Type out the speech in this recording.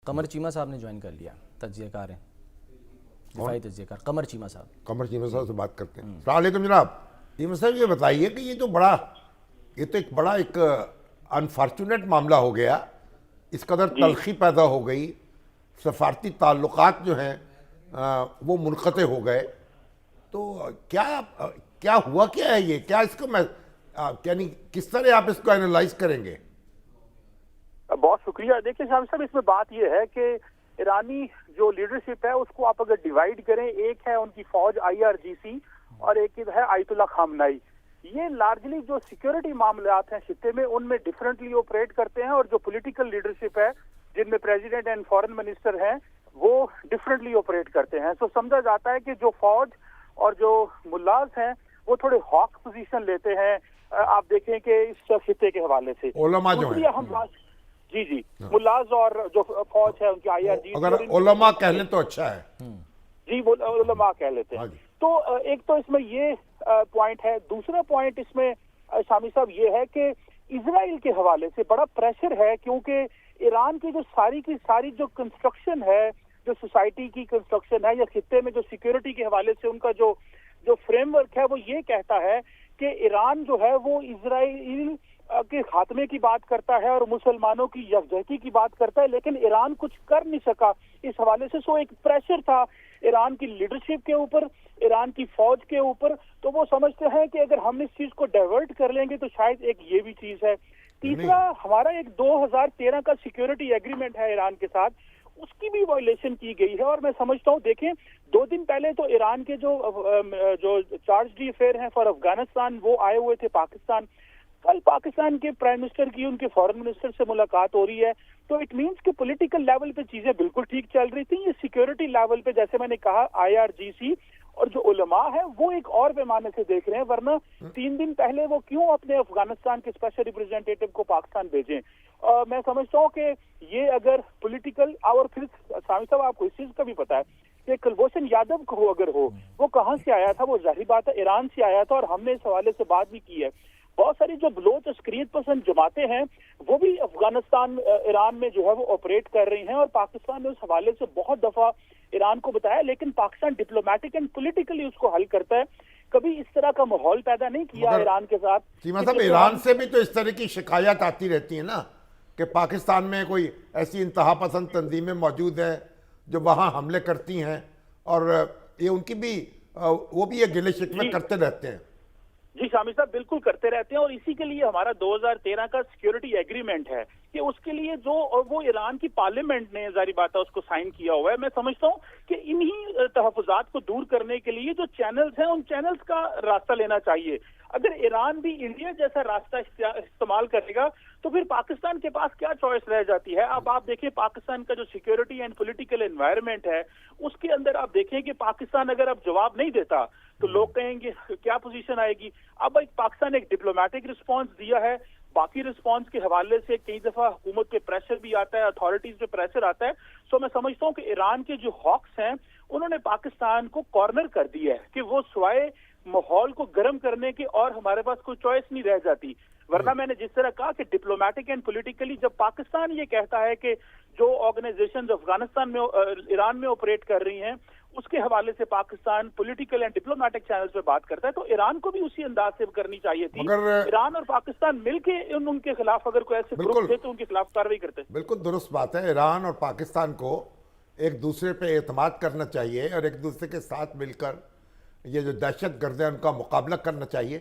कमर चीमा साहब ने ज्वाइन कर लिया, तज्जियाकार हैं, दिफाई तज्जियाकार कमर चीमा साहब। कमर चीमा साहब से बात करते हैं। अस्सलाम वालेकुम जनाब। चीमा साहब ये बताइए कि ये तो एक बड़ा एक अनफॉर्चुनेट मामला हो गया, इस कदर तलखी पैदा हो गई, सफारती ताल्लुकात जो हैं वो मुनक़ते हो गए, तो क्या हुआ, क्या है ये, क्या इसको मैं यानी किस तरह आप इसको एनालाइज करेंगे? बहुत शुक्रिया। देखिए शाह साहब, इसमें बात यह है कि ईरानी जो लीडरशिप है उसको आप अगर डिवाइड करें, एक है उनकी फौज IRGC और एक है आयतुल्ला खामनाई। ये लार्जली जो सिक्योरिटी मामलात हैं खित्ते में उनमें डिफरेंटली ऑपरेट करते हैं, और जो पॉलिटिकल लीडरशिप है जिनमें प्रेसिडेंट एंड फॉरेन मिनिस्टर हैं वो डिफरेंटली ऑपरेट करते हैं। तो समझा जाता है कि जो फौज और जो मुल्लाज हैं वो थोड़े हॉक पोजीशन लेते हैं। आप देखें कि इस खित्ते के हवाले से उलमा जो हैं, हम जी मुल्लाज और जो फौज है उनकी IRGC, अगर उलमा कह लें तो अच्छा है जी, वो उलमा कह लेते हैं। तो एक तो इसमें ये पॉइंट है। दूसरा पॉइंट इसमें शामी साहब ये है कि इजराइल के हवाले से बड़ा प्रेशर है, क्योंकि ईरान की जो सारी की सारी जो कंस्ट्रक्शन है, जो सोसाइटी की कंस्ट्रक्शन है या खित्ते में जो सिक्योरिटी के हवाले से उनका जो फ्रेमवर्क है वो ये कहता है कि ईरान जो है वो इजराइल के खात्मे की बात करता है और मुसलमानों की यकजहती की बात करता है, लेकिन ईरान कुछ कर नहीं सका इस हवाले से। सो एक प्रेशर था ईरान की लीडरशिप के ऊपर, ईरान की फौज के ऊपर। तो वो समझते हैं कि अगर हम इस चीज को डाइवर्ट कर लेंगे तो शायद एक ये भी चीज है। तीसरा, हमारा एक 2013 का सिक्योरिटी एग्रीमेंट है ईरान के साथ, उसकी भी वायलेशन की गई है। और मैं समझता हूँ, देखें 2 दिन पहले तो ईरान के जो चार्ज डी अफेयर हैं फॉर अफगानिस्तान वो आए हुए थे पाकिस्तान। कल पाकिस्तान के प्राइम मिनिस्टर की उनके फॉरेन मिनिस्टर से मुलाकात हो रही है। तो इट मींस कि पॉलिटिकल लेवल पे चीजें बिल्कुल ठीक चल रही थी। ये सिक्योरिटी लेवल पे, जैसे मैंने कहा, IRGC और जो उलमा है वो एक और पैमाने से देख रहे हैं, वरना 3 दिन पहले वो क्यों अपने अफगानिस्तान के स्पेशल रिप्रेजेंटेटिव को पाकिस्तान भेजें। मैं समझता हूँ कि ये अगर पॉलिटिकल, और फिर सामी साहब आपको इस चीज का भी पता है कि कुलभूषण यादव को अगर हो, वो कहाँ से आया था? वो जाहिर बात है ईरान से आया था, और हमने इस हवाले से बात भी की है। बहुत सारी जो बलोच अस्करियत पसंद जमाते हैं वो भी अफगानिस्तान ईरान में जो है वो ऑपरेट कर रही हैं, और पाकिस्तान ने उस हवाले से बहुत दफा ईरान को बताया, लेकिन पाकिस्तान डिप्लोमेटिक एंड पॉलिटिकली उसको हल करता है। कभी इस तरह का माहौल पैदा नहीं किया ईरान के साथ। मतलब ईरान से भी तो इस तरह की शिकायत आती रहती है ना कि पाकिस्तान में कोई ऐसी इंतहा पसंद तंजीमें मौजूद हैं जो वहाँ हमले करती हैं, और ये उनकी भी वो भी ये गिले शिकवे करते रहते हैं। जी शामी साहब, बिल्कुल करते रहते हैं, और इसी के लिए हमारा 2013 का सिक्योरिटी एग्रीमेंट है कि उसके लिए जो वो ईरान की पार्लियामेंट ने जारी बात है उसको साइन किया हुआ है। मैं समझता हूँ कि इन्हीं तहफुजात को दूर करने के लिए जो चैनल्स हैं उन चैनल्स का रास्ता लेना चाहिए। अगर ईरान भी इंडिया जैसा रास्ता इस्तेमाल करेगा तो फिर पाकिस्तान के पास क्या चॉइस रह जाती है? अब आप देखें पाकिस्तान का जो सिक्योरिटी एंड पॉलिटिकल एनवायरनमेंट है उसके अंदर आप देखें कि पाकिस्तान अगर अब जवाब नहीं देता तो लोग कहेंगे क्या पोजीशन आएगी। अब एक पाकिस्तान एक डिप्लोमेटिक रिस्पांस दिया है, बाकी रिस्पांस के हवाले से कई दफा हुकूमत पे प्रेशर भी आता है, अथॉरिटीज पे प्रेशर आता है। सो मैं समझता हूँ कि ईरान के जो हॉक्स हैं उन्होंने पाकिस्तान को कॉर्नर कर दिया है कि वो स्वयं माहौल को गर्म करने की और हमारे पास कोई चॉइस नहीं रह जाती। वरना मैंने जिस तरह कहा कि डिप्लोमेटिक एंड पॉलिटिकली जब पाकिस्तान ये कहता है कि जो ऑर्गेनाइजेशंस अफगानिस्तान में ईरान में ऑपरेट कर रही हैं उसके हवाले से Pakistan political and diplomatic channels पे बात करता है, तो ईरान को भी उसी अंदाज से करनी चाहिए थी। ईरान और पाकिस्तान मिलके उनके खिलाफ अगर कोई ऐसे ग्रुप थे तो उनके खिलाफ कार्रवाई करते। बिल्कुल दुरुस्त बात है। ईरान और पाकिस्तान को एक दूसरे पे एतमाद करना चाहिए और एक दूसरे के साथ मिलकर ये जो दहशत गर्द है उनका मुकाबला करना चाहिए।